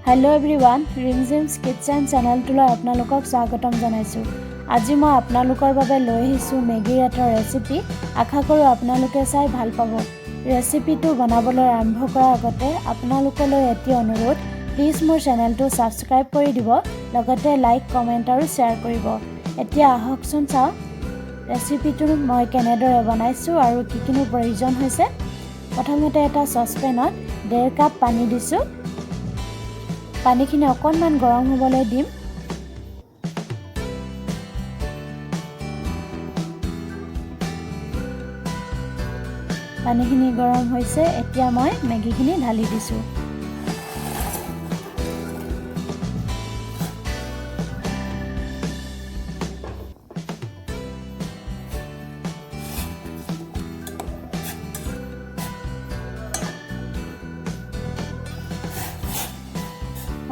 Hello everyone रिमझिम्स kitchen चेनेलটোলৈ আপোনালোকক স্বাগতম জনাইছো। আজি মই আপোনালোকৰ বাবে লৈ আহিছো মেগীৰ এটা ৰেচিপি। আশা কৰো আপোনালোকে চাই ভাল পাব। ৰেচিপিটো বনাবলৈ আৰম্ভ কৰাৰ আগতে আপোনালোকলৈ এটি অনুৰোধ, প্লিজ মোৰ চেনেলটো সাবস্ক্ৰাইব কৰি দিব, লগতে লাইক, কমেন্ট আৰু শ্বেয়াৰ কৰিব। এতিয়া আহকচোন চাও ৰেচিপিটো মই কেনেদৰে বনাইছো আৰু কি কিনো প্ৰয়োজন হৈছে। প্ৰথমতে এটা সসপেনত 1.5 কাপ পানী দিছো। পানীখিনি অকণমান গৰম হ'বলৈ দিম। পানীখিনি গৰম হৈছে, এতিয়া মই মেগীখিনি ঢালি দিছো।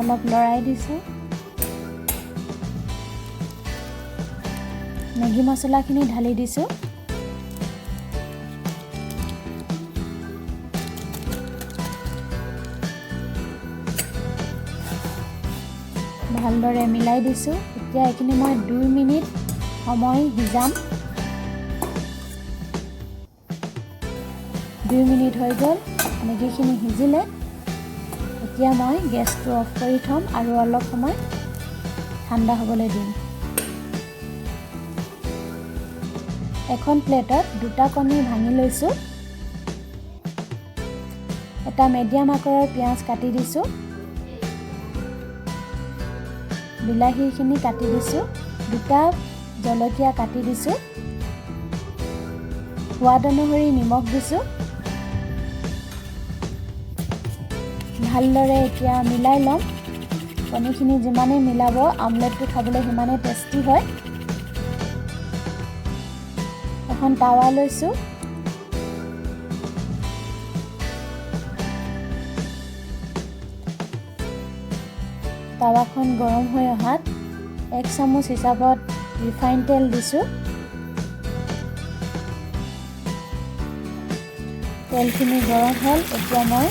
অলপ লৰাই দিছো। মেগী মছলাখিনি ঢালি দিছো। ভালদৰে মিলাই দিছো। এতিয়া এইখিনি মই 2 মিনিট সময় ভিজাম। 2 মিনিট হৈ গ'ল। মেগীখিনি সিজিলে এতিয়া মই গেছটো অফ কৰি থম আৰু অলপ সময় ঠাণ্ডা হ'বলৈ দিম। এখন প্লেটত 2টা কণী ভাঙি লৈছো। এটা মিডিয়াম আকাৰৰ পিয়াজ কাটি দিছো। বিলাহীখিনি কাটি দিছো। 2টা জলকীয়া কাটি দিছো। সোৱাদ অনুসৰি নিমখ দিছো। ভালদৰে এতিয়া মিলাই লম। কণীখিনি যিমানে মিলাব আমলেটটো খাবলৈ সিমানে টেষ্টি হয়। এখন তাৱা লৈছো। তাৱাখন গৰম হৈ অহাত 1 চামুচ হিচাপত ৰিফাইন তেল দিছো। তেলখিনি গৰম হ'ল, এতিয়া মই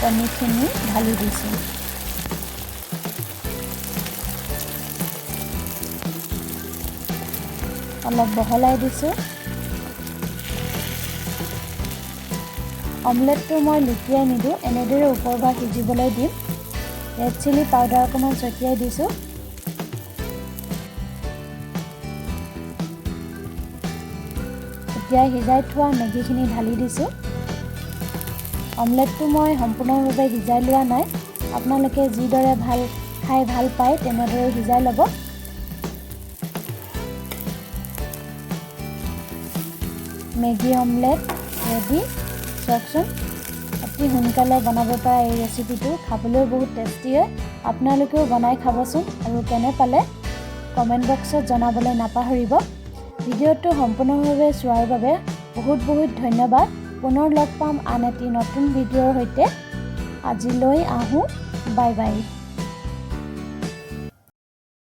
কণীখিনি ঢালি দিছো। অলপ বহলাই দিছো। অমলেটটো মই লুটিয়াই নিদো, এনেদৰে ওপৰবা সিজিবলৈ দিম। ৰেড চিলি পাউডাৰ অকণমান ছটিয়াই দিছো। এতিয়া সিজাই থোৱা মেগীখিনি ঢালি দিছো। অমলেটটো মই সম্পূৰ্ণভাৱে সিজাই লোৱা নাই। আপোনালোকে যিদৰে খাই ভাল পায় তেনেদৰে সিজাই ল'ব। Maggi omelette ready. চাওকচোন, অতি সোনকালে বনাব পৰা এই ৰেচিপিটো খাবলৈ বহুত টেষ্টি হয়। আপোনালোকেও বনাই খাবচোন আৰু কেনে পালে কমেণ্ট বক্সত জনাবলৈ নাপাহৰিব। ভিডিঅ'টো সম্পূৰ্ণভাৱে চোৱাৰ বাবে বহুত ধন্যবাদ। পুনৰ লগ পাম আন এটি নতুন ভিডিঅ'ৰ সৈতে। আজিলৈ আহোঁ, বাই বাই।